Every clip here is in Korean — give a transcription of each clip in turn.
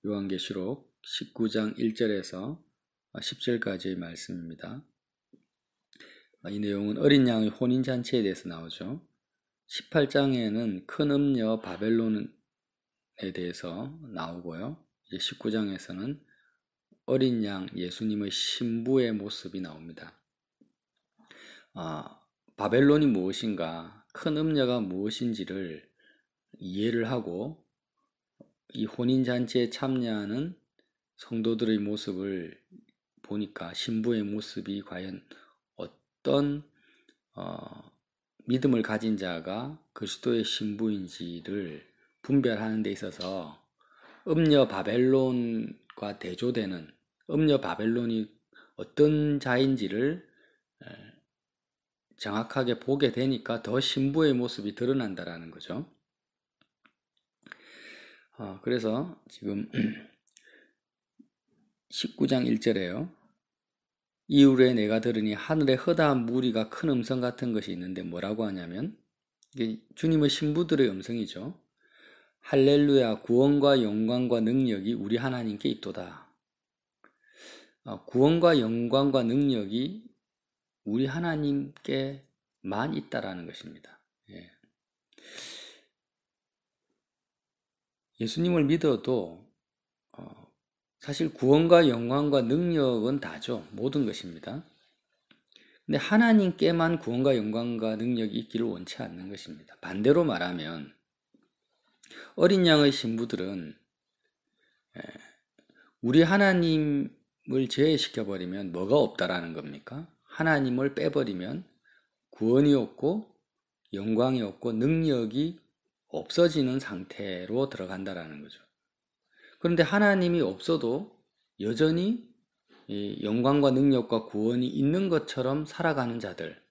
요한계시록 19장 1절에서 10절까지의 말씀입니다. 이 내용은 어린 양의 혼인잔치에 대해서 나오죠. 18장에는 큰 음녀 바벨론에 대해서 나오고요. 이제 19장에서는 어린 양 예수님의 신부의 모습이 나옵니다. 바벨론이 무엇인가, 큰 음녀가 무엇인지를 이해를 하고 이 혼인잔치에 참여하는 성도들의 모습을 보니까 신부의 모습이 과연 어떤 믿음을 가진 자가 그리스도의 신부인지를 분별하는 데 있어서 음녀 바벨론과 대조되는 음녀 바벨론이 어떤 자인지를 정확하게 보게 되니까 더 신부의 모습이 드러난다라는 거죠. 그래서 지금 19장 1절에요. 이후에 내가 들으니 하늘에 허다한 무리가 큰 음성 같은 것이 있는데 뭐라고 하냐면 이게 주님의 신부들의 음성이죠. 할렐루야, 구원과 영광과 능력이 우리 하나님께 있도다. 구원과 영광과 능력이 우리 하나님께만 있다라는 것입니다. 예수님을 믿어도 사실 구원과 영광과 능력은 다죠. 모든 것입니다. 근데 하나님께만 구원과 영광과 능력이 있기를 원치 않는 것입니다. 반대로 말하면 어린 양의 신부들은 우리 하나님을 제외시켜버리면 뭐가 없다라는 겁니까? 하나님을 빼버리면 구원이 없고 영광이 없고 능력이 없어지는 상태로 들어간다라는 거죠. 그런데 하나님이 없어도 여전히 영광과 능력과 구원이 있는 것처럼 살아가는 자들,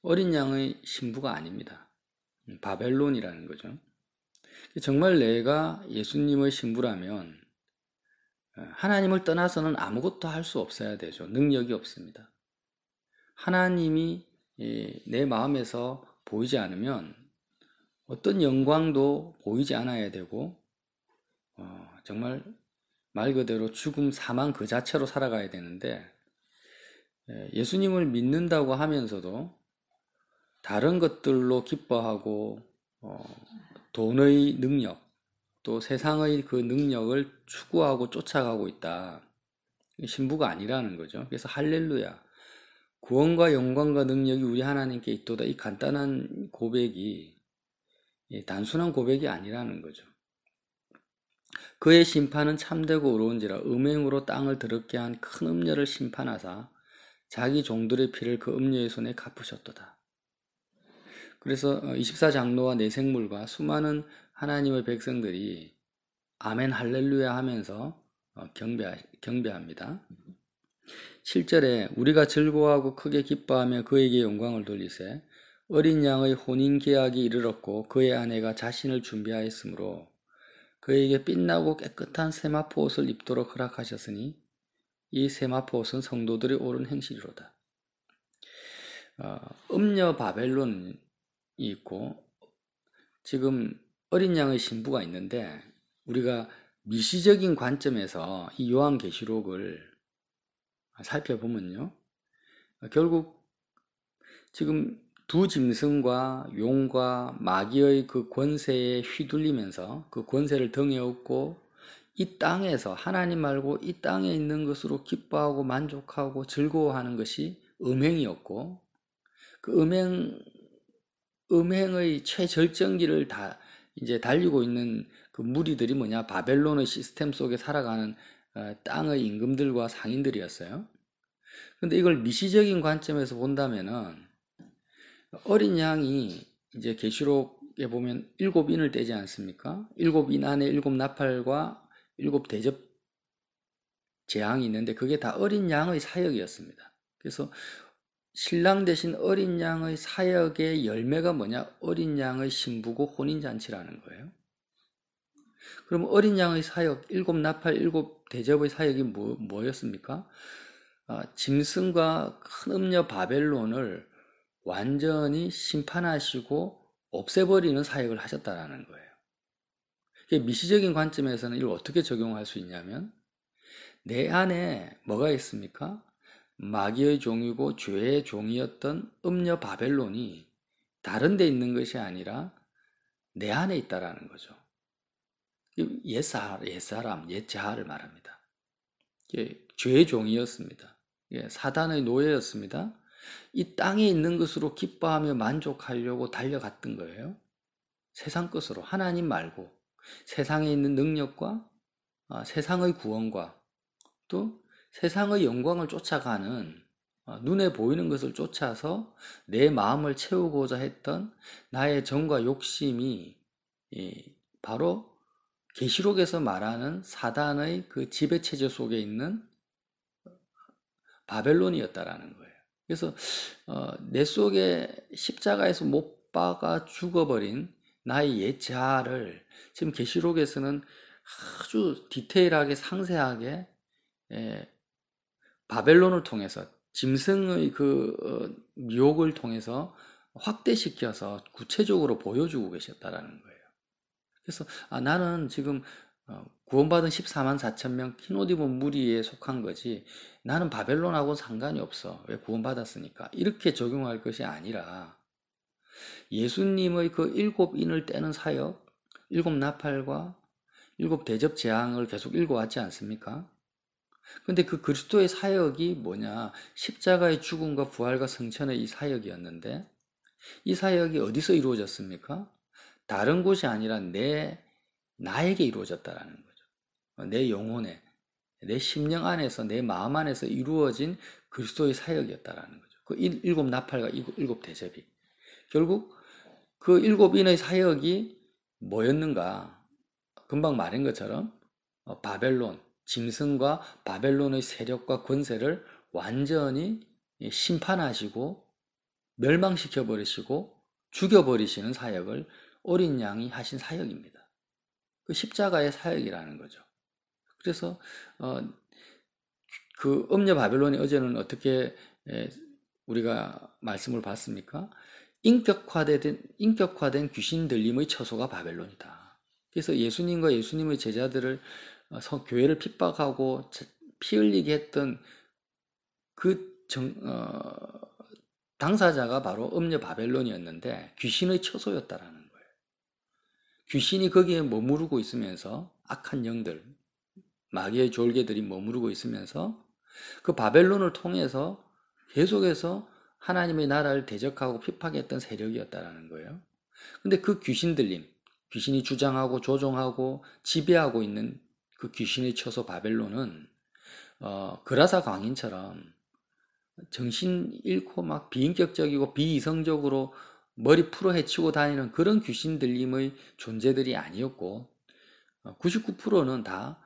어린 양의 신부가 아닙니다. 바벨론이라는 거죠. 정말 내가 예수님의 신부라면 하나님을 떠나서는 아무것도 할 수 없어야 되죠. 능력이 없습니다. 하나님이 내 마음에서 보이지 않으면 어떤 영광도 보이지 않아야 되고 정말 말 그대로 죽음, 사망 그 자체로 살아가야 되는데 예수님을 믿는다고 하면서도 다른 것들로 기뻐하고 돈의 능력, 또 세상의 그 능력을 추구하고 쫓아가고 있다. 신부가 아니라는 거죠. 그래서 할렐루야, 구원과 영광과 능력이 우리 하나님께 있도다. 이 간단한 고백이 단순한 고백이 아니라는 거죠. 그의 심판은 참되고 의로운지라 음행으로 땅을 더럽게 한 큰 음녀를 심판하사 자기 종들의 피를 그 음녀의 손에 갚으셨도다. 그래서 24장로와 네 생물과 수많은 하나님의 백성들이 아멘 할렐루야 하면서 경배합니다. 7절에 우리가 즐거워하고 크게 기뻐하며 그에게 영광을 돌리세 어린 양의 혼인 계약이 이르렀고 그의 아내가 자신을 준비하였으므로 그에게 빛나고 깨끗한 세마포 옷을 입도록 허락하셨으니 이 세마포 옷은 성도들이 옳은 행실이로다. 음녀 바벨론이 있고 지금 어린 양의 신부가 있는데 우리가 미시적인 관점에서 이 요한계시록을 살펴보면요. 결국 지금 두 짐승과 용과 마귀의 그 권세에 휘둘리면서 그 권세를 등에 업고 이 땅에서 하나님 말고 이 땅에 있는 것으로 기뻐하고 만족하고 즐거워하는 것이 음행이었고 그 음행의 최절정기를 다 이제 달리고 있는 그 무리들이 뭐냐? 바벨론의 시스템 속에 살아가는 땅의 임금들과 상인들이었어요. 근데 이걸 미시적인 관점에서 본다면은 어린 양이 이제 계시록에 보면 7인을 떼지 않습니까? 7인 안에 7나팔과 7대접 재앙이 있는데 그게 다 어린 양의 사역이었습니다. 그래서 신랑 대신 어린 양의 사역의 열매가 뭐냐? 어린 양의 신부고 혼인잔치라는 거예요. 그럼 어린 양의 사역, 7나팔, 7대접의 사역이 뭐였습니까? 짐승과 큰 음녀 바벨론을 완전히 심판하시고 없애버리는 사역을 하셨다라는 거예요. 미시적인 관점에서는 이걸 어떻게 적용할 수 있냐면, 내 안에 뭐가 있습니까? 마귀의 종이고 죄의 종이었던 음녀 바벨론이 다른 데 있는 것이 아니라 내 안에 있다라는 거죠. 옛사람, 옛자아를 말합니다. 죄의 종이었습니다. 사단의 노예였습니다. 이 땅에 있는 것으로 기뻐하며 만족하려고 달려갔던 거예요. 세상 것으로, 하나님 말고 세상에 있는 능력과 세상의 구원과 또 세상의 영광을 쫓아가는, 눈에 보이는 것을 쫓아서 내 마음을 채우고자 했던 나의 정과 욕심이 바로 계시록에서 말하는 사단의 그 지배체제 속에 있는 바벨론이었다라는 거예요. 그래서 내 속에 십자가에서 못 박아 죽어버린 나의 옛 자아를 지금 계시록에서는 아주 디테일하게 상세하게 바벨론을 통해서 짐승의 그 미혹을 통해서 확대시켜서 구체적으로 보여주고 계셨다라는 거예요. 그래서 나는 지금 구원받은 14만 4천 명 흰옷 입은 무리에 속한 거지, 나는 바벨론하고는 상관이 없어, 왜 구원받았으니까, 이렇게 적용할 것이 아니라 예수님의 그 일곱 인을 떼는 사역, 일곱 나팔과 일곱 대접 재앙을 계속 읽어왔지 않습니까? 근데 그 그리스도의 사역이 뭐냐? 십자가의 죽음과 부활과 성천의 이 사역이었는데, 이 사역이 어디서 이루어졌습니까? 다른 곳이 아니라 나에게 이루어졌다라는 거죠. 내 영혼에, 내 심령 안에서, 내 마음 안에서 이루어진 그리스도의 사역이었다라는 거죠. 그 일곱 나팔과 일곱 대접이. 결국 그 일곱 인의 사역이 뭐였는가? 금방 말한 것처럼 바벨론, 짐승과 바벨론의 세력과 권세를 완전히 심판하시고 멸망시켜 버리시고 죽여버리시는 사역을 어린 양이 하신 사역입니다. 그 십자가의 사역이라는 거죠. 그래서 그 음녀 바벨론이 어제는 어떻게 우리가 말씀을 봤습니까? 인격화된 귀신 들림의 처소가 바벨론이다. 그래서 예수님과 예수님의 제자들을 교회를 핍박하고 피 흘리게 했던 그 당사자가 바로 음녀 바벨론이었는데 귀신의 처소였다라는 거예요. 귀신이 거기에 머무르고 있으면서, 악한 영들, 마귀의 졸개들이 머무르고 있으면서 그 바벨론을 통해서 계속해서 하나님의 나라를 대적하고 핍박했던 세력이었다라는 거예요. 근데 그 귀신 들림, 귀신이 주장하고 조종하고 지배하고 있는 그 귀신의 처소 바벨론은 그라사 광인처럼 정신 잃고 막 비인격적이고 비이성적으로 머리 풀어 헤치고 다니는 그런 귀신 들림의 존재들이 아니었고, 99%는 다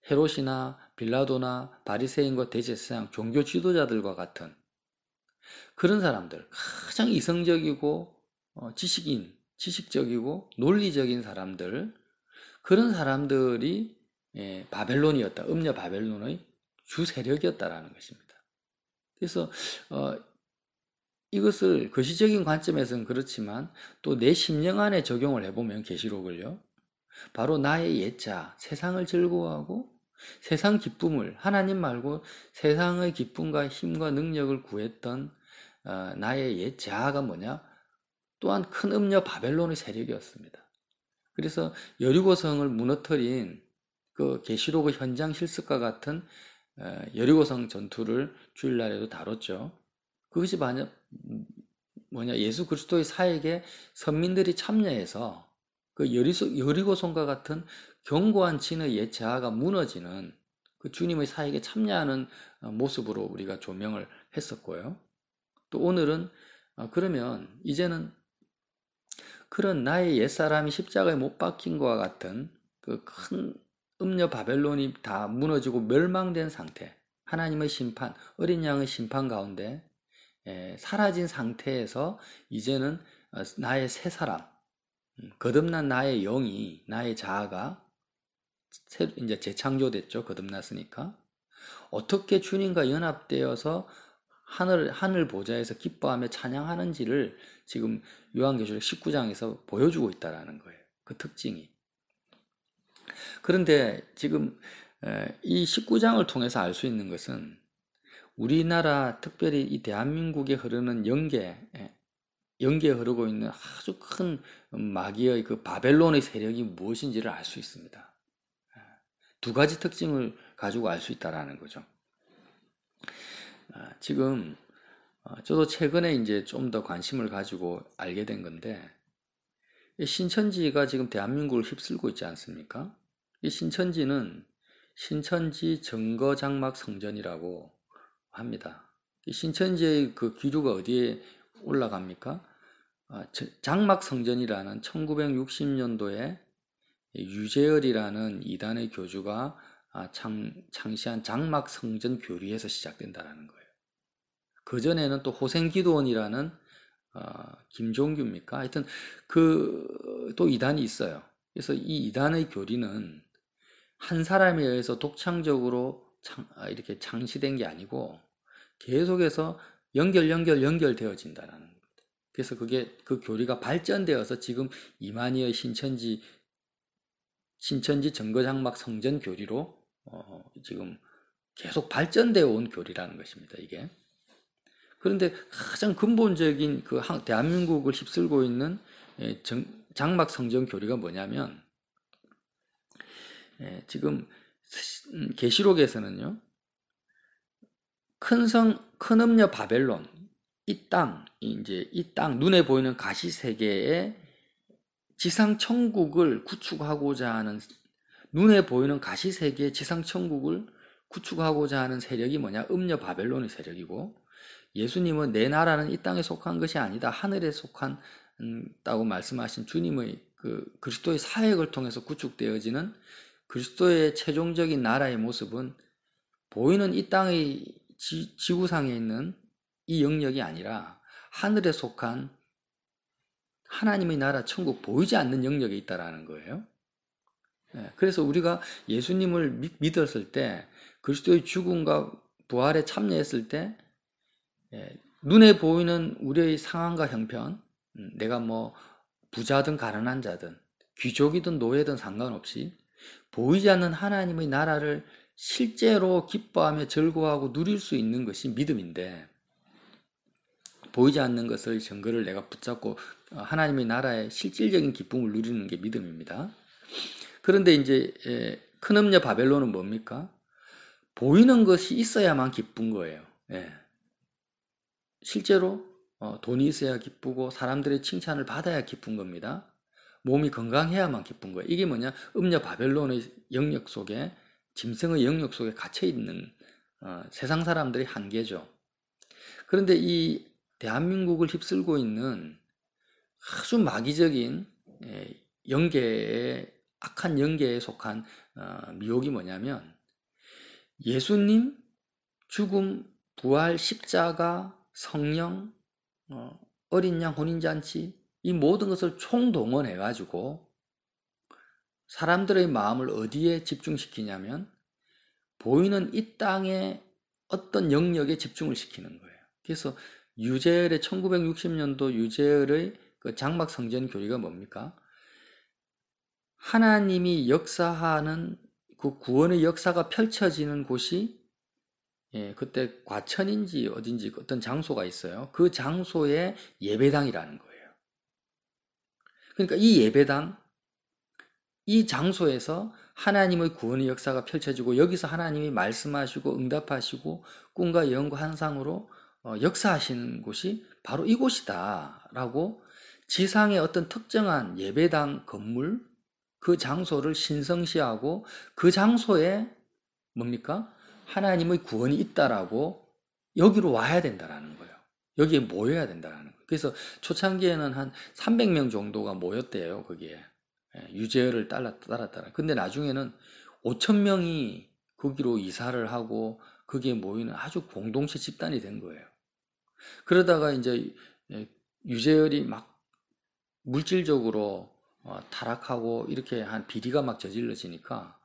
헤롯이나 빌라도나 바리새인과 대제사장, 종교 지도자들과 같은 그런 사람들, 가장 이성적이고 지식적이고 논리적인 사람들, 그런 사람들이 바벨론이었다, 음녀 바벨론의 주 세력이었다라는 것입니다. 그래서 이것을 거시적인 관점에서는 그렇지만 또 내 심령 안에 적용을 해보면 계시록을요, 바로 나의 옛자, 세상을 즐거워하고 세상 기쁨을, 하나님 말고 세상의 기쁨과 힘과 능력을 구했던 나의 옛 자아가 뭐냐? 또한 큰 음녀 바벨론의 세력이었습니다. 그래서 여리고성을 무너뜨린 그 계시록의 현장 실습과 같은 여리고성 전투를 주일날에도 다뤘죠. 그것이 뭐냐? 예수 그리스도의 사역에 선민들이 참여해서 그 여리고성과 같은 견고한 진의 옛 자아가 무너지는 그 주님의 사역에 참여하는 모습으로 우리가 조명을 했었고요. 또 오늘은 그러면 이제는 그런 나의 옛사람이 십자가에 못 박힌 것과 같은 그 큰 음녀 바벨론이 다 무너지고 멸망된 상태, 하나님의 심판, 어린 양의 심판 가운데 사라진 상태에서 이제는 나의 새 사람, 거듭난 나의 영이, 나의 자아가 이제 재창조됐죠. 거듭났으니까. 어떻게 주님과 연합되어서 하늘 보좌에서 기뻐하며 찬양하는지를 지금 요한계시록 19장에서 보여주고 있다라는 거예요. 그 특징이. 그런데 지금 이 19장을 통해서 알 수 있는 것은 우리나라 특별히 이 대한민국에 흐르는 영계에 흐르고 있는 아주 큰 마귀의 그 바벨론의 세력이 무엇인지를 알 수 있습니다. 두 가지 특징을 가지고 알 수 있다라는 거죠. 지금 저도 최근에 이제 좀 더 관심을 가지고 알게 된 건데 이 신천지가 지금 대한민국을 휩쓸고 있지 않습니까? 이 신천지는 신천지 정거장막 성전이라고 합니다. 이 신천지의 그 기류가 어디에 올라갑니까? 장막 성전이라는 1960년도에 유재열이라는 이단의 교주가 창시한 장막 성전 교리에서 시작된다라는 거예요. 그 전에는 또 호생기도원이라는 김종규입니까? 하여튼 그 또 이단이 있어요. 그래서 이 이단의 교리는 한 사람에 의해서 독창적으로 이렇게 창시된 게 아니고 계속해서 연결되어진다라는 겁니다. 그래서 그게 그 교리가 발전되어서 지금 이만희의 신천지 정거장막 성전 교리로 지금 계속 발전되어 온 교리라는 것입니다. 이게. 그런데 가장 근본적인 그 대한민국을 휩쓸고 있는 장막 성전 교리가 뭐냐면 지금 계시록에서는요. 큰 음녀 바벨론 이 땅 눈에 보이는 가시 세계의 지상 천국을 구축하고자 하는 눈에 보이는 가시 세계의 지상 천국을 구축하고자 하는 세력이 뭐냐? 음녀 바벨론의 세력이고 예수님은 내 나라는 이 땅에 속한 것이 아니다. 하늘에 속한 다고 말씀하신 주님의 그 그리스도의 사역을 통해서 구축되어지는 그리스도의 최종적인 나라의 모습은 보이는 이 땅의 지구상에 있는 이 영역이 아니라 하늘에 속한 하나님의 나라 천국 보이지 않는 영역에 있다라는 거예요. 그래서 우리가 예수님을 믿었을 때 그리스도의 죽음과 부활에 참여했을 때 눈에 보이는 우리의 상황과 형편, 내가 뭐 부자든 가난한 자든 귀족이든 노예든 상관없이 보이지 않는 하나님의 나라를 실제로 기뻐하며 즐거워하고 누릴 수 있는 것이 믿음인데 보이지 않는 것을 증거를 내가 붙잡고 하나님의 나라의 실질적인 기쁨을 누리는 게 믿음입니다. 그런데 이제 큰 음녀 바벨론은 뭡니까? 보이는 것이 있어야만 기쁜 거예요. 실제로 돈이 있어야 기쁘고 사람들의 칭찬을 받아야 기쁜 겁니다. 몸이 건강해야만 기쁜 거예요. 이게 뭐냐? 음녀 바벨론의 영역 속에 짐승의 영역 속에 갇혀 있는 세상 사람들의 한계죠. 그런데 이 대한민국을 휩쓸고 있는 아주 마귀적인 악한 영계에 속한 미혹이 뭐냐면 예수님, 죽음, 부활, 십자가, 성령, 어린 양 혼인잔치 이 모든 것을 총동원해 가지고 사람들의 마음을 어디에 집중시키냐면 보이는 이 땅의 어떤 영역에 집중을 시키는 거예요. 그래서 유재열의 1960년도 유재열의 그 장막 성전 교리가 뭡니까? 하나님이 역사하는 그 구원의 역사가 펼쳐지는 곳이 그때 과천인지 어딘지 어떤 장소가 있어요. 그 장소의 예배당이라는 거예요. 그러니까 이 예배당, 이 장소에서 하나님의 구원의 역사가 펼쳐지고 여기서 하나님이 말씀하시고 응답하시고 꿈과 예언과 환상으로 역사하시는 곳이 바로 이곳이다 라고 지상의 어떤 특정한 예배당 건물 그 장소를 신성시하고 그 장소에 뭡니까? 하나님의 구원이 있다라고 여기로 와야 된다라는 거예요. 여기에 모여야 된다라는 거예요. 그래서 초창기에는 한 300명 정도가 모였대요. 거기에 유재열을 따랐다. 근데 나중에는 5천 명이 거기로 이사를 하고 거기에 모이는 아주 공동체 집단이 된 거예요. 그러다가 이제 유재열이 막 물질적으로 타락하고 이렇게 한 비리가 막 저질러지니까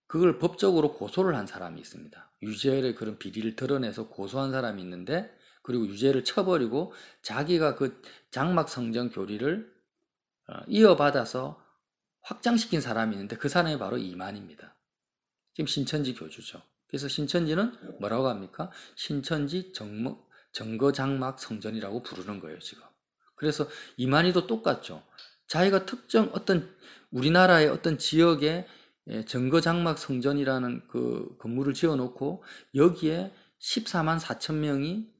그걸 법적으로 고소를 한 사람이 있습니다. 유재열의 그런 비리를 드러내서 고소한 사람이 있는데 그리고 유재열을 쳐버리고 자기가 그 장막 성전 교리를 이어받아서 확장시킨 사람이 있는데 그 사람이 바로 이만입니다. 지금 신천지 교주죠. 그래서 신천지는 뭐라고 합니까? 신천지 정거장막 성전이라고 부르는 거예요, 지금. 그래서 이만희도 똑같죠. 자기가 특정 어떤 우리나라의 어떤 지역에 정거장막 성전이라는 그 건물을 지어놓고 여기에 14만 4천 명이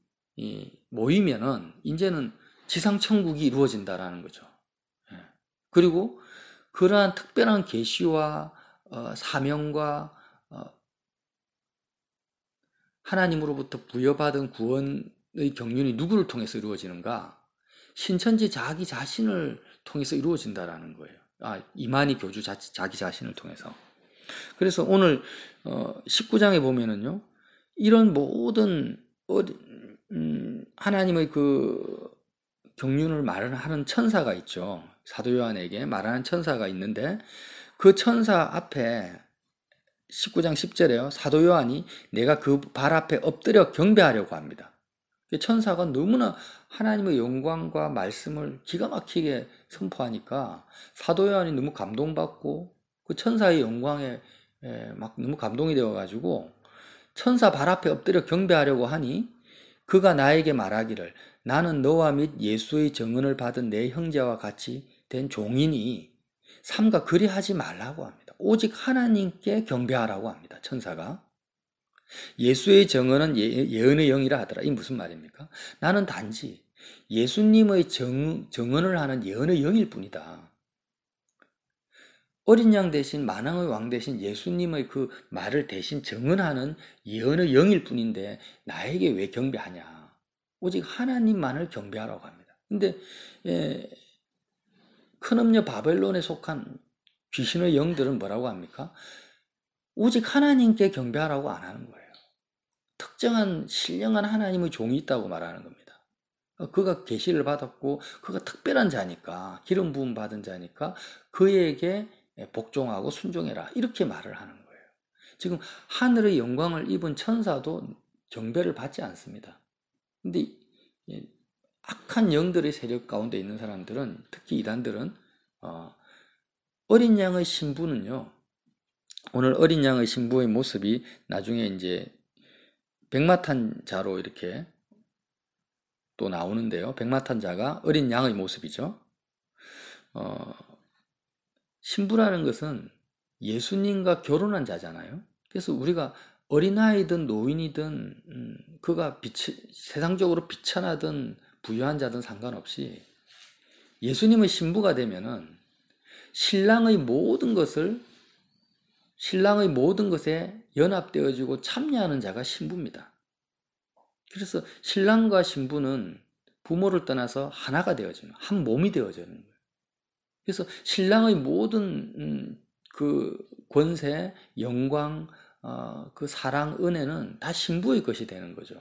모이면은 이제는 지상천국이 이루어진다라는 거죠. 그리고 그러한 특별한 계시와 사명과 하나님으로부터 부여받은 구원의 경륜이 누구를 통해서 이루어지는가? 신천지 자기 자신을 통해서 이루어진다라는 거예요. 이만희 교주 자기 자신을 통해서. 그래서 오늘 19장에 보면은요, 이런 모든 하나님의 그 경륜을 말하는 천사가 있죠. 사도 요한에게 말하는 천사가 있는데 그 천사 앞에 19장 10절에요. 사도 요한이 내가 그 발 앞에 엎드려 경배하려고 합니다. 천사가 너무나 하나님의 영광과 말씀을 기가 막히게 선포하니까 사도 요한이 너무 감동받고 그 천사의 영광에 막 너무 감동이 되어가지고 천사 발 앞에 엎드려 경배하려고 하니 그가 나에게 말하기를 나는 너와 및 예수의 증언을 받은 내 형제와 같이 된 종이니 삼가 그리하지 말라고 합니다. 오직 하나님께 경배하라고 합니다. 천사가. 예수의 증언은 예언의 영이라 하더라. 이 무슨 말입니까? 나는 단지 예수님의 증언을 하는 예언의 영일 뿐이다. 어린 양 대신 만왕의 왕 대신 예수님의 그 말을 대신 증언하는 예언의 영일 뿐인데 나에게 왜 경배하냐? 오직 하나님만을 경배하라고 합니다. 근데 큰 음녀 바벨론에 속한 귀신의 영들은 뭐라고 합니까? 오직 하나님께 경배하라고 안 하는 거예요. 특정한 신령한 하나님의 종이 있다고 말하는 겁니다. 그가 계시를 받았고 그가 특별한 자니까 기름 부음 받은 자니까 그에게 복종하고 순종해라 이렇게 말을 하는 거예요. 지금 하늘의 영광을 입은 천사도 경배를 받지 않습니다. 근데 악한 영들의 세력 가운데 있는 사람들은 특히 이단들은 어린 양의 신부는요. 오늘 어린 양의 신부의 모습이 나중에 이제 백마탄자로 이렇게 또 나오는데요. 백마탄자가 어린 양의 모습이죠. 신부라는 것은 예수님과 결혼한 자잖아요. 그래서 우리가 어린아이든 노인이든 그가 세상적으로 비천하든 부유한 자든 상관없이 예수님의 신부가 되면은 신랑의 모든 것에 연합되어지고 참여하는 자가 신부입니다. 그래서 신랑과 신부는 부모를 떠나서 하나가 되어지는, 한 몸이 되어지는 거예요. 그래서 신랑의 모든 그 권세, 영광, 그 사랑, 은혜는 다 신부의 것이 되는 거죠.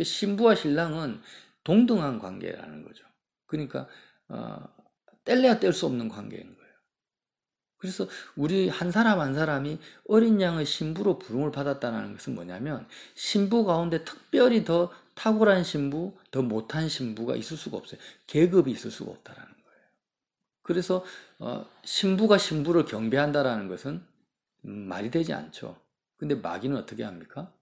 신부와 신랑은 동등한 관계라는 거죠. 그러니까 뗄래야 뗄 수 없는 관계인 거예요. 그래서 우리 한 사람 한 사람이 어린 양의 신부로 부름을 받았다는 것은 뭐냐면 신부 가운데 특별히 더 탁월한 신부, 더 못한 신부가 있을 수가 없어요. 계급이 있을 수가 없다라는 거예요. 그래서 신부가 신부를 경배한다라는 것은 말이 되지 않죠. 근데 마귀는 어떻게 합니까?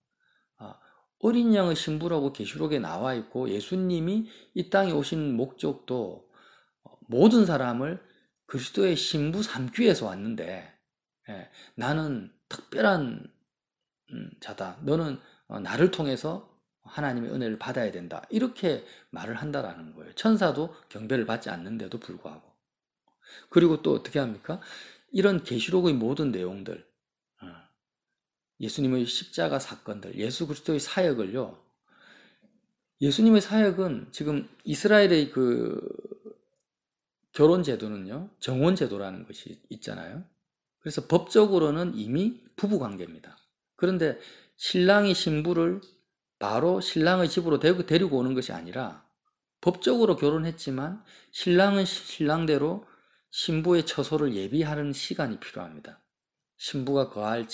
어린 양의 신부라고 계시록에 나와 있고 예수님이 이 땅에 오신 목적도 모든 사람을 그리스도의 신부 삼기 위해서 왔는데 나는 특별한 자다. 너는 나를 통해서 하나님의 은혜를 받아야 된다. 이렇게 말을 한다라는 거예요. 천사도 경배를 받지 않는데도 불구하고. 그리고 또 어떻게 합니까? 이런 계시록의 모든 내용들, 예수님의 십자가 사건들, 예수 그리스도의 사역을요. 예수님의 사역은 지금 이스라엘의 그 결혼 제도는요. 정혼 제도라는 것이 있잖아요. 그래서 법적으로는 이미 부부 관계입니다. 그런데 신랑이 신부를 바로 신랑의 집으로 데리고 오는 것이 아니라 법적으로 결혼했지만 신랑은 신랑대로 신부의 처소를 예비하는 시간이 필요합니다. 신부가 거할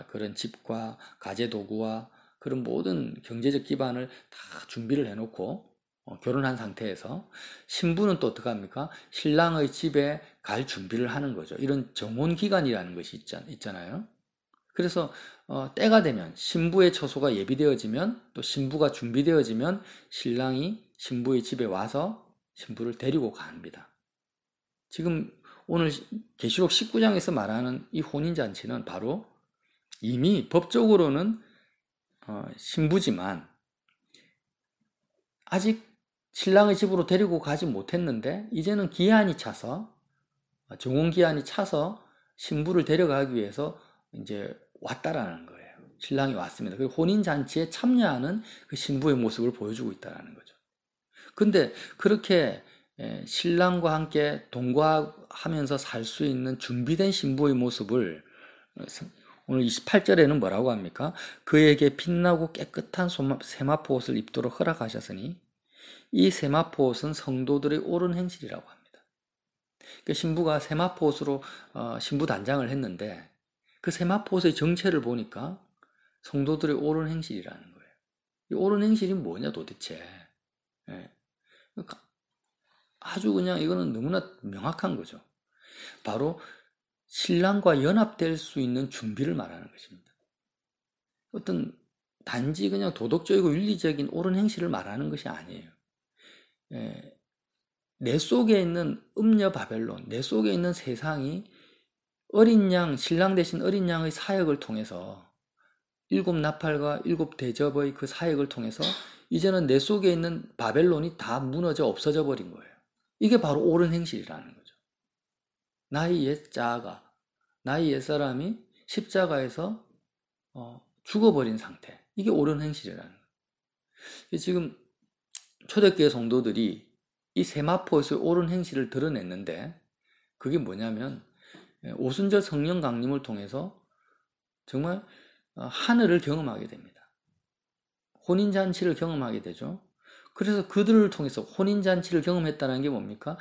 그런 집과 가재도구와 그런 모든 경제적 기반을 다 준비를 해놓고 결혼한 상태에서 신부는 또 어떻게 합니까? 신랑의 집에 갈 준비를 하는 거죠. 이런 정혼 기간이라는 것이 있잖아요. 그래서 때가 되면 신부의 처소가 예비되어지면 또 신부가 준비되어지면 신랑이 신부의 집에 와서 신부를 데리고 갑니다. 지금 오늘 계시록 19장에서 말하는 이 혼인잔치는 바로 이미 법적으로는 신부지만 아직 신랑의 집으로 데리고 가지 못했는데 이제는 기한이 차서 정혼 기한이 차서 신부를 데려가기 위해서 이제 왔다라는 거예요. 신랑이 왔습니다. 그 혼인 잔치에 참여하는 그 신부의 모습을 보여주고 있다라는 거죠. 근데 그렇게 신랑과 함께 동거하면서 살 수 있는 준비된 신부의 모습을 오늘 28절에는 뭐라고 합니까? 그에게 빛나고 깨끗한 세마포 옷을 입도록 허락하셨으니 이 세마포 옷은 성도들의 옳은 행실이라고 합니다. 그러니까 신부가 세마포 옷으로 신부 단장을 했는데 그 세마포 옷의 정체를 보니까 성도들의 옳은 행실이라는 거예요. 이 옳은 행실이 뭐냐 도대체. 아주 그냥 이거는 너무나 명확한 거죠. 바로 신랑과 연합될 수 있는 준비를 말하는 것입니다. 어떤 단지 그냥 도덕적이고 윤리적인 옳은 행실을 말하는 것이 아니에요. 내 속에 있는 음녀 바벨론, 내 속에 있는 세상이 어린 양, 신랑 대신 어린 양의 사역을 통해서 7 나팔과 7 대접의 그 사역을 통해서 이제는 내 속에 있는 바벨론이 다 무너져 없어져 버린 거예요. 이게 바로 옳은 행실이라는 거죠. 나의 옛 자아가, 나의 옛 사람이 십자가에서 죽어버린 상태. 이게 옳은 행실이라는 거예요. 지금 초대교회 성도들이 이 세마포에서 옳은 행실을 드러냈는데 그게 뭐냐면 오순절 성령 강림을 통해서 정말 하늘을 경험하게 됩니다. 혼인잔치를 경험하게 되죠. 그래서 그들을 통해서 혼인잔치를 경험했다는 게 뭡니까?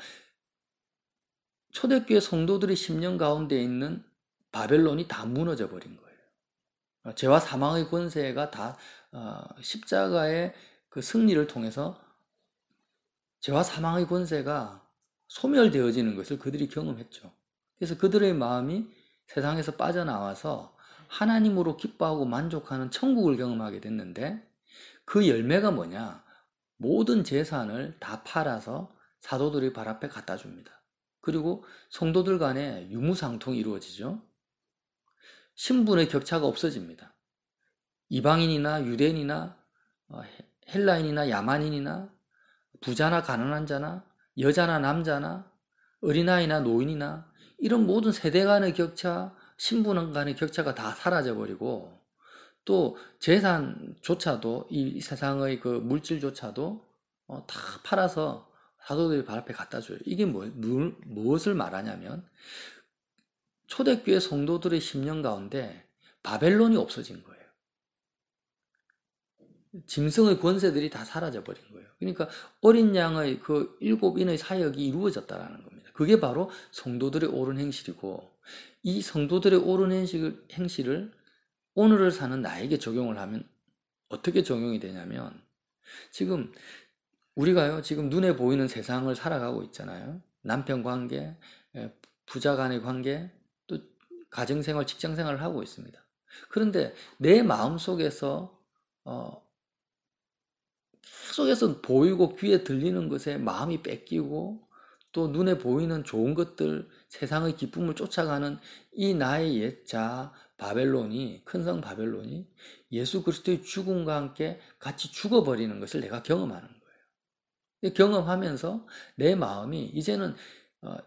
초대교회 성도들의 심령 가운데 있는 바벨론이 다 무너져 버린 거예요. 죄와 사망의 권세가 다 십자가의 그 승리를 통해서 죄와 사망의 권세가 소멸되어지는 것을 그들이 경험했죠. 그래서 그들의 마음이 세상에서 빠져나와서 하나님으로 기뻐하고 만족하는 천국을 경험하게 됐는데 그 열매가 뭐냐? 모든 재산을 다 팔아서 사도들의 발 앞에 갖다 줍니다. 그리고 성도들 간에 유무상통이 이루어지죠. 신분의 격차가 없어집니다. 이방인이나 유대인이나 헬라인이나 야만인이나 부자나 가난한 자나 여자나 남자나 어린아이나 노인이나 이런 모든 세대 간의 격차, 신분 간의 격차가 다 사라져버리고 또 재산조차도 이 세상의 그 물질조차도 다 팔아서 사도들이 발 앞에 갖다 줘요. 이게 무엇을 말하냐면 초대교회 성도들의 심령 가운데 바벨론이 없어진 거예요. 짐승의 권세들이 다 사라져버린 거예요. 그러니까 어린 양의 그 7인의 사역이 이루어졌다는 겁니다. 그게 바로 성도들의 옳은 행실이고 이 성도들의 옳은 행실을 오늘을 사는 나에게 적용을 하면 어떻게 적용이 되냐면 지금 우리가요 지금 눈에 보이는 세상을 살아가고 있잖아요. 남편 관계, 부자 간의 관계, 또 가정생활, 직장생활을 하고 있습니다. 그런데 내 마음속에서 계속해서 보이고 귀에 들리는 것에 마음이 뺏기고 또 눈에 보이는 좋은 것들, 세상의 기쁨을 쫓아가는 이 나의 옛자 바벨론이, 큰 성 바벨론이 예수 그리스도의 죽음과 함께 같이 죽어버리는 것을 내가 경험하는 거예요. 경험하면서 내 마음이 이제는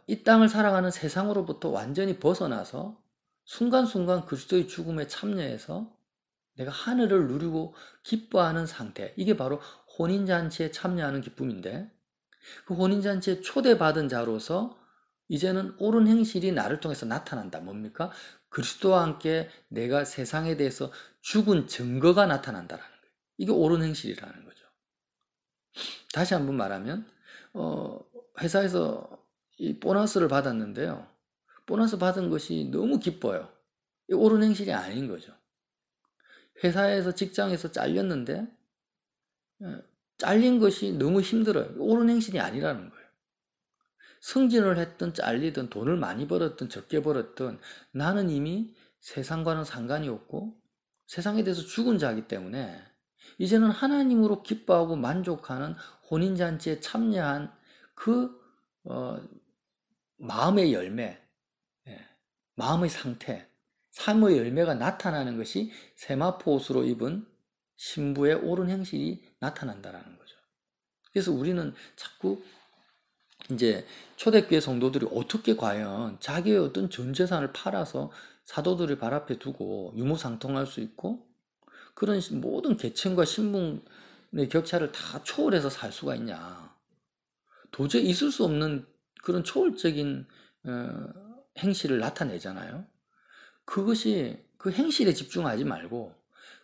이 땅을 살아가는 세상으로부터 완전히 벗어나서 순간순간 그리스도의 죽음에 참여해서 내가 하늘을 누리고 기뻐하는 상태. 이게 바로 혼인잔치에 참여하는 기쁨인데 그 혼인잔치에 초대받은 자로서 이제는 옳은 행실이 나를 통해서 나타난다. 뭡니까? 그리스도와 함께 내가 세상에 대해서 죽은 증거가 나타난다라는 거예요. 이게 옳은 행실이라는 거죠. 다시 한번 말하면 회사에서 이 보너스를 받았는데요. 보너스 받은 것이 너무 기뻐요. 이 옳은 행실이 아닌 거죠. 회사에서 직장에서 잘렸는데 잘린 것이 너무 힘들어요. 옳은 행실이 아니라는 거예요. 승진을 했든 잘리든 돈을 많이 벌었든 적게 벌었든 나는 이미 세상과는 상관이 없고 세상에 대해서 죽은 자이기 때문에 이제는 하나님으로 기뻐하고 만족하는 혼인잔치에 참여한 그 마음의 열매, 마음의 상태, 삶의 열매가 나타나는 것이 세마포 옷으로 입은 신부의 옳은 행실이 나타난다라는 거죠. 그래서 우리는 자꾸 이제 초대교회 성도들이 어떻게 과연 자기의 어떤 전 재산을 팔아서 사도들의 발 앞에 두고 유무상통할 수 있고 그런 모든 계층과 신분의 격차를 다 초월해서 살 수가 있냐. 도저히 있을 수 없는 그런 초월적인 행실을 나타내잖아요. 그것이 그 행실에 집중하지 말고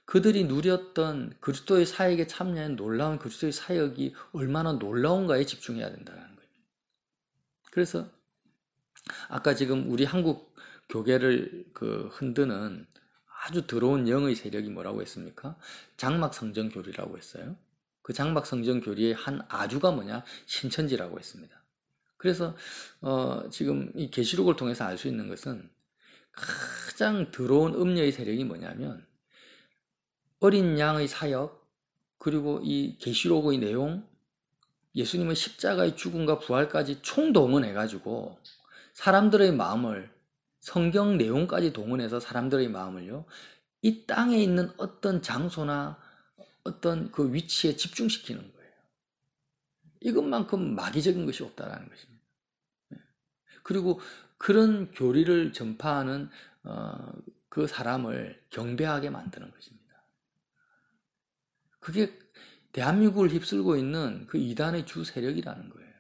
그들이 누렸던 그리스도의 사역에 참여한 놀라운 그리스도의 사역이 얼마나 놀라운가에 집중해야 된다는 거예요. 그래서 아까 지금 우리 한국 교계를 흔드는 아주 더러운 영의 세력이 뭐라고 했습니까? 장막성전교리라고 했어요. 그 장막성전교리의 한 아주가 뭐냐? 신천지라고 했습니다. 그래서 지금 이 계시록을 통해서 알 수 있는 것은 가장 더러운 음녀의 세력이 뭐냐면 어린 양의 사역 그리고 이 계시록의 내용 예수님의 십자가의 죽음과 부활까지 총동원해가지고 사람들의 마음을 성경 내용까지 동원해서 사람들의 마음을요 이 땅에 있는 어떤 장소나 어떤 그 위치에 집중시키는 거예요. 이것만큼 마귀적인 것이 없다라는 것입니다. 그리고 그런 교리를 전파하는 그 사람을 경배하게 만드는 것입니다. 그게 대한민국을 휩쓸고 있는 그 이단의 주 세력이라는 거예요.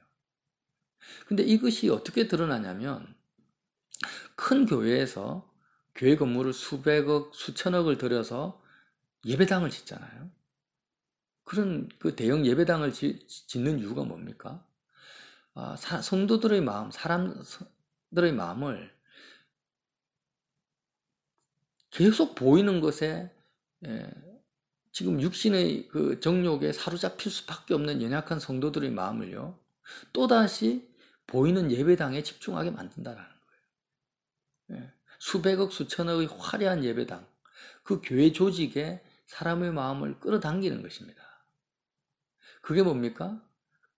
근데 이것이 어떻게 드러나냐면 큰 교회에서 교회 건물을 수백억, 수천억을 들여서 예배당을 짓잖아요. 그런 그 대형 예배당을 짓는 이유가 뭡니까? 성도들의 마음, 사람들의 마음을 계속 보이는 것에 지금 육신의 그 정욕에 사로잡힐 수밖에 없는 연약한 성도들의 마음을요, 또다시 보이는 예배당에 집중하게 만든다라는 거예요. 수백억, 수천억의 화려한 예배당, 그 교회 조직에 사람의 마음을 끌어당기는 것입니다. 그게 뭡니까?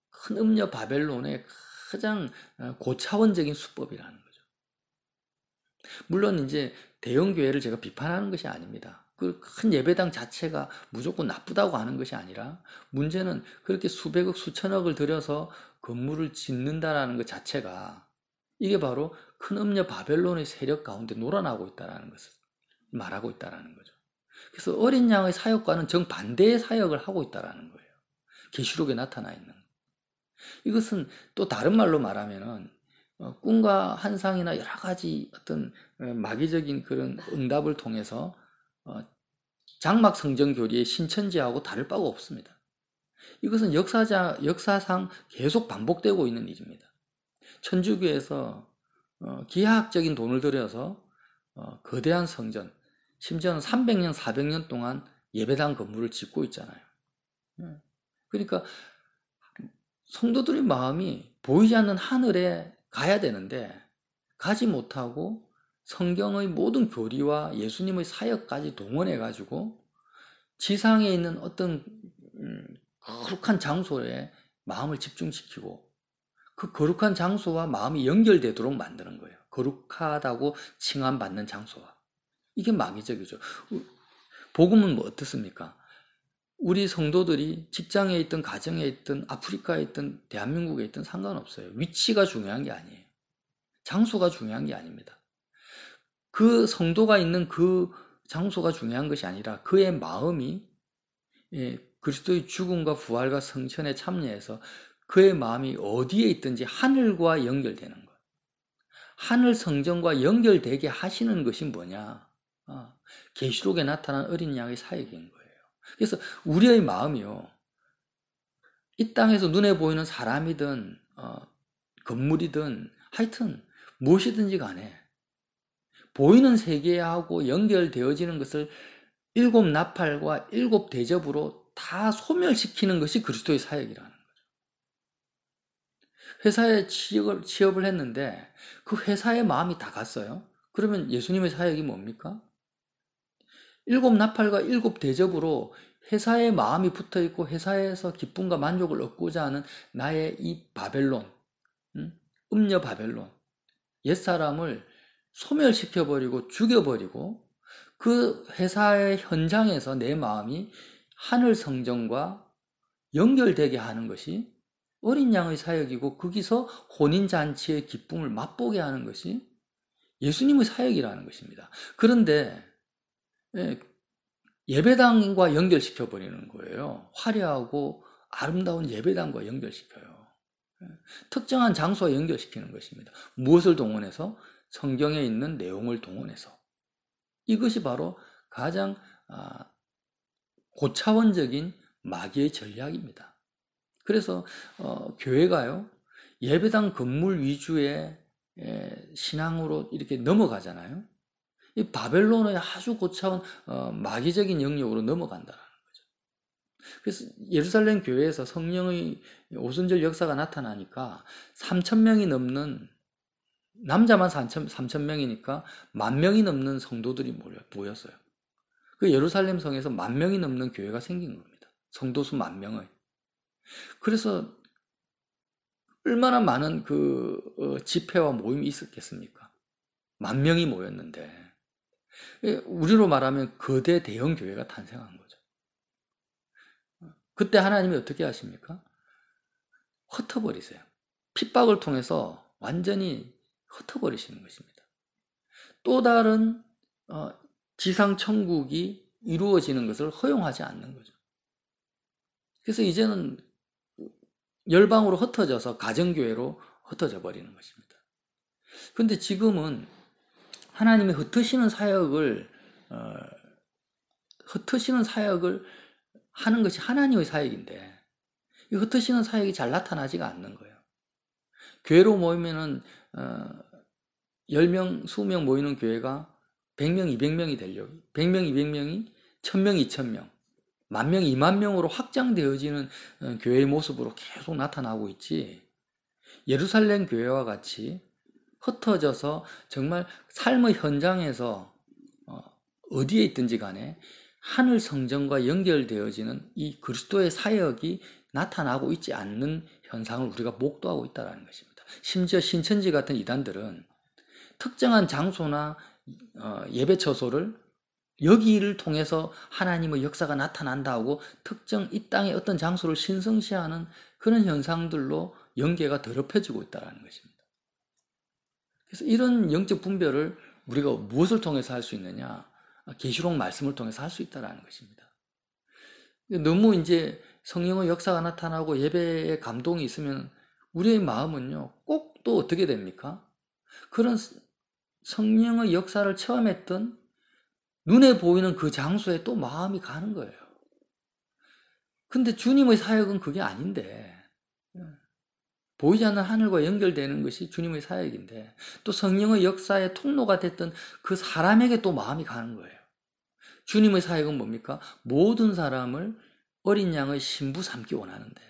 큰 음녀 바벨론의 가장 고차원적인 수법이라는 거죠. 물론 이제 대형 교회를 제가 비판하는 것이 아닙니다. 그 큰 예배당 자체가 무조건 나쁘다고 하는 것이 아니라 문제는 그렇게 수백억, 수천억을 들여서 건물을 짓는다라는 것 자체가 이게 바로 큰 음녀 바벨론의 세력 가운데 놀아나고 있다는 것을 말하고 있다는 거죠. 그래서 어린 양의 사역과는 정반대의 사역을 하고 있다는 거예요. 계시록에 나타나 있는. 이것은 또 다른 말로 말하면은 꿈과 환상이나 여러 가지 어떤 마귀적인 그런 응답을 통해서 장막 성전 교리의 신천지하고 다를 바가 없습니다. 이것은 역사상 계속 반복되고 있는 일입니다. 천주교에서 기하학적인 돈을 들여서 거대한 성전, 심지어는 300년, 400년 동안 예배당 건물을 짓고 있잖아요. 그러니까 성도들의 마음이 보이지 않는 하늘에 가야 되는데 가지 못하고 성경의 모든 교리와 예수님의 사역까지 동원해가지고 지상에 있는 어떤 거룩한 장소에 마음을 집중시키고 그 거룩한 장소와 마음이 연결되도록 만드는 거예요. 거룩하다고 칭함받는 장소와. 이게 마귀적이죠. 복음은 뭐 어떻습니까? 우리 성도들이 직장에 있든 가정에 있든 아프리카에 있든 대한민국에 있든 상관없어요. 위치가 중요한 게 아니에요. 장소가 중요한 게 아닙니다. 그 성도가 있는 그 장소가 중요한 것이 아니라 그의 마음이 그리스도의 죽음과 부활과 성천에 참여해서 그의 마음이 어디에 있든지 하늘과 연결되는 것. 하늘 성전과 연결되게 하시는 것이 뭐냐? 계시록에 나타난 어린 양의 사역인 거예요. 그래서 우리의 마음이요, 이 땅에서 눈에 보이는 사람이든 건물이든 하여튼 무엇이든지 간에 보이는 세계하고 연결되어지는 것을 일곱 나팔과 일곱 대접으로 다 소멸시키는 것이 그리스도의 사역이라는 거죠. 회사에 취업을 했는데 그 회사의 마음이 다 갔어요. 그러면 예수님의 사역이 뭡니까? 7나팔과 7대접으로 회사의 마음이 붙어있고 회사에서 기쁨과 만족을 얻고자 하는 나의 이 바벨론, 음녀 바벨론, 옛사람을 소멸시켜버리고 죽여버리고 그 회사의 현장에서 내 마음이 하늘 성전과 연결되게 하는 것이 어린 양의 사역이고 거기서 혼인잔치의 기쁨을 맛보게 하는 것이 예수님의 사역이라는 것입니다. 그런데 예배당과 연결시켜버리는 거예요. 화려하고 아름다운 예배당과 연결시켜요. 특정한 장소와 연결시키는 것입니다. 무엇을 동원해서? 성경에 있는 내용을 동원해서. 이것이 바로 가장 고차원적인 마귀의 전략입니다. 그래서 교회가요, 예배당 건물 위주의 신앙으로 이렇게 넘어가잖아요. 이 바벨론의 아주 고차원 마귀적인 영역으로 넘어간다는 거죠. 그래서 예루살렘 교회에서 성령의 오순절 역사가 나타나니까 3,000명이 넘는, 남자만 3,000명이니까 10,000명이 넘는 성도들이 모였어요. 그 예루살렘 성에서 10,000명이 넘는 교회가 생긴 겁니다. 성도수 10,000명의. 그래서 얼마나 많은 그 집회와 모임이 있었겠습니까? 10,000명이 모였는데, 우리로 말하면 거대 대형 교회가 탄생한 거죠. 그때 하나님이 어떻게 하십니까? 흩어버리세요. 핍박을 통해서 완전히 흩어버리시는 것입니다. 또 다른 지상 천국이 이루어지는 것을 허용하지 않는 거죠. 그래서 이제는 열방으로 흩어져서 가정교회로 흩어져 버리는 것입니다. 그런데 지금은 하나님이 흩으시는 사역을 하는 것이 하나님의 사역인데, 이 흩으시는 사역이 잘 나타나지가 않는 거예요. 교회로 모이면은 10명, 20명 모이는 교회가 100명, 200명이 되려고, 100명, 200명이 1,000명, 2,000명, 10,000명, 20,000명으로 확장되어지는 교회의 모습으로 계속 나타나고 있지, 예루살렘 교회와 같이 흩어져서 정말 삶의 현장에서 어디에 있든지 간에 하늘 성전과 연결되어지는 이 그리스도의 사역이 나타나고 있지 않는 현상을 우리가 목도하고 있다는 것입니다. 심지어 신천지 같은 이단들은 특정한 장소나 예배 처소를 여기를 통해서 하나님의 역사가 나타난다고 특정 이 땅의 어떤 장소를 신성시하는 그런 현상들로 연계가 더럽혀지고 있다는 것입니다. 그래서 이런 영적 분별을 우리가 무엇을 통해서 할 수 있느냐? 계시록 말씀을 통해서 할 수 있다는 것입니다. 너무 이제 성령의 역사가 나타나고 예배에 감동이 있으면 우리의 마음은요, 꼭 또 어떻게 됩니까? 그런 성령의 역사를 체험했던 눈에 보이는 그 장소에 또 마음이 가는 거예요. 근데 주님의 사역은 그게 아닌데, 보이지 않는 하늘과 연결되는 것이 주님의 사역인데, 또 성령의 역사의 통로가 됐던 그 사람에게 또 마음이 가는 거예요. 주님의 사역은 뭡니까? 모든 사람을 어린 양의 신부 삼기 원하는데,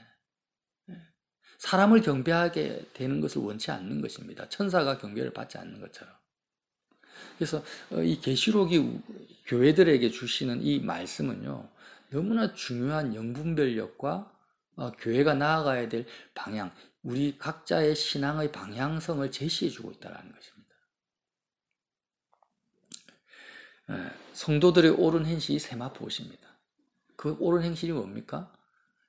사람을 경배하게 되는 것을 원치 않는 것입니다. 천사가 경배를 받지 않는 것처럼. 그래서 이 계시록이 교회들에게 주시는 이 말씀은요, 너무나 중요한 영분별력과 교회가 나아가야 될 방향, 우리 각자의 신앙의 방향성을 제시해주고 있다는 것입니다. 성도들의 옳은 행실이 세마포시입니다. 그 옳은 행실이 뭡니까?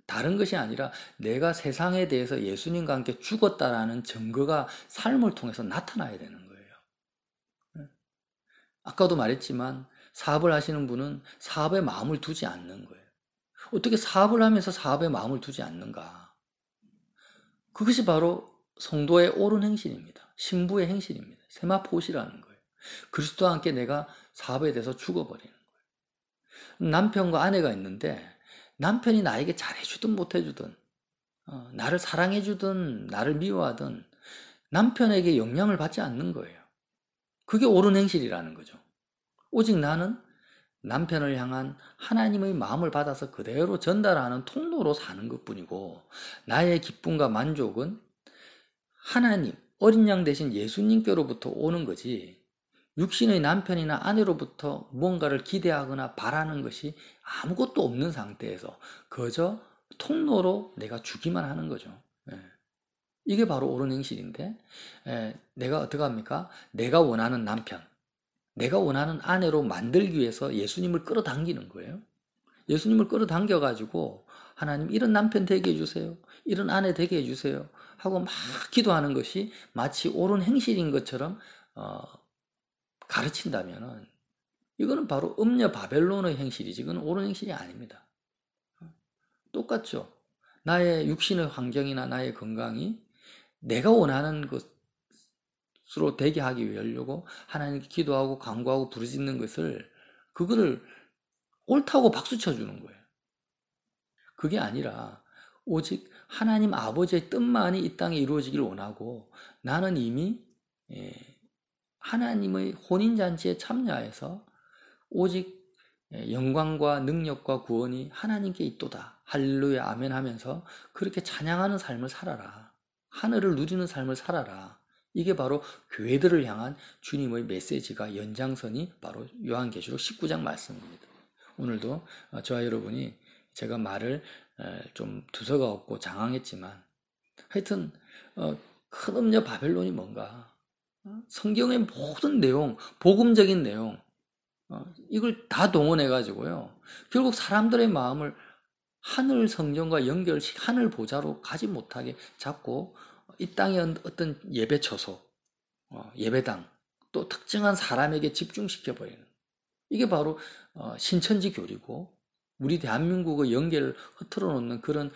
다른 것이 아니라 내가 세상에 대해서 예수님과 함께 죽었다라는 증거가 삶을 통해서 나타나야 되는 거예요. 아까도 말했지만 사업을 하시는 분은 사업에 마음을 두지 않는 거예요. 어떻게 사업을 하면서 사업에 마음을 두지 않는가? 그것이 바로 성도의 옳은 행실입니다. 신부의 행실입니다. 세마포시라는 거예요. 그리스도와 함께 내가 사업에 대해서 죽어버리는 거예요. 남편과 아내가 있는데 남편이 나에게 잘해주든 못해주든, 나를 사랑해주든 나를 미워하든 남편에게 영향을 받지 않는 거예요. 그게 옳은 행실이라는 거죠. 오직 나는 남편을 향한 하나님의 마음을 받아서 그대로 전달하는 통로로 사는 것뿐이고, 나의 기쁨과 만족은 하나님, 어린 양 대신 예수님께로부터 오는 거지, 육신의 남편이나 아내로부터 무언가를 기대하거나 바라는 것이 아무것도 없는 상태에서 그저 통로로 내가 주기만 하는 거죠. 예. 이게 바로 옳은 행실인데, 내가 어떻게 합니까? 내가 원하는 남편, 내가 원하는 아내로 만들기 위해서 예수님을 끌어당기는 거예요. 예수님을 끌어당겨가지고 하나님 이런 남편 되게 해주세요. 이런 아내 되게 해주세요. 하고 막 기도하는 것이 마치 옳은 행실인 것처럼 가르친다면은 이거는 바로 음녀 바벨론의 행실이지, 이건 옳은 행실이 아닙니다. 똑같죠. 나의 육신의 환경이나 나의 건강이 내가 원하는 것으로 되게 하기 위하려고 하나님께 기도하고 간구하고 부르짖는 것을, 그거를 옳다고 박수 쳐주는 거예요. 그게 아니라 오직 하나님 아버지의 뜻만이 이 땅에 이루어지길 원하고, 나는 이미 하나님의 혼인잔치에 참여해서 오직 영광과 능력과 구원이 하나님께 있도다, 할렐루야 아멘 하면서 그렇게 찬양하는 삶을 살아라, 하늘을 누리는 삶을 살아라. 이게 바로 교회들을 향한 주님의 메시지가, 연장선이 바로 요한계시록 19장 말씀입니다. 오늘도 저와 여러분이, 제가 말을 좀 두서가 없고 장황했지만 하여튼 큰 음녀 바벨론이 뭔가, 성경의 모든 내용, 복음적인 내용, 이걸 다 동원해 가지고요, 결국 사람들의 마음을 하늘 성전과 하늘 보좌로 가지 못하게 잡고 이 땅의 어떤 예배 처소, 예배당, 또 특정한 사람에게 집중시켜 버리는, 이게 바로 신천지 교리고, 우리 대한민국의 연계를 흐트러 놓는 그런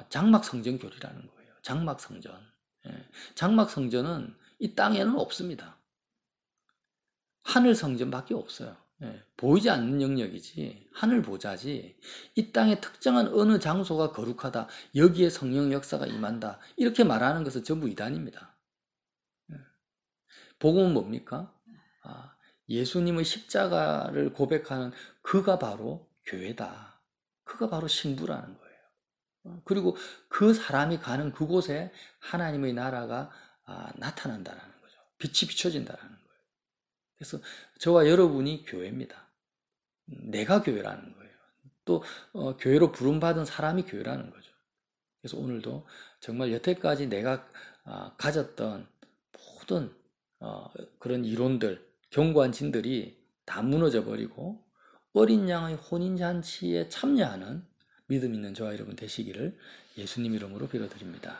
장막 성전 교리라는 거예요. 장막 성전. 장막 성전은 이 땅에는 없습니다. 하늘 성전밖에 없어요. 보이지 않는 영역이지, 하늘 보좌지, 이 땅의 특정한 어느 장소가 거룩하다, 여기에 성령 역사가 임한다, 이렇게 말하는 것은 전부 이단입니다. 복음은 뭡니까? 예수님의 십자가를 고백하는 그가 바로 교회다. 그가 바로 신부라는 거예요. 그리고 그 사람이 가는 그곳에 하나님의 나라가 나타난다는 거죠. 빛이 비춰진다는 거예요. 그래서 저와 여러분이 교회입니다. 내가 교회라는 거예요. 또 교회로 부름받은 사람이 교회라는 거죠. 그래서 오늘도 정말 여태까지 내가 가졌던 모든 그런 이론들, 견고한 진들이 다 무너져 버리고 어린 양의 혼인잔치에 참여하는 믿음 있는 저와 여러분 되시기를 예수님 이름으로 빌어드립니다.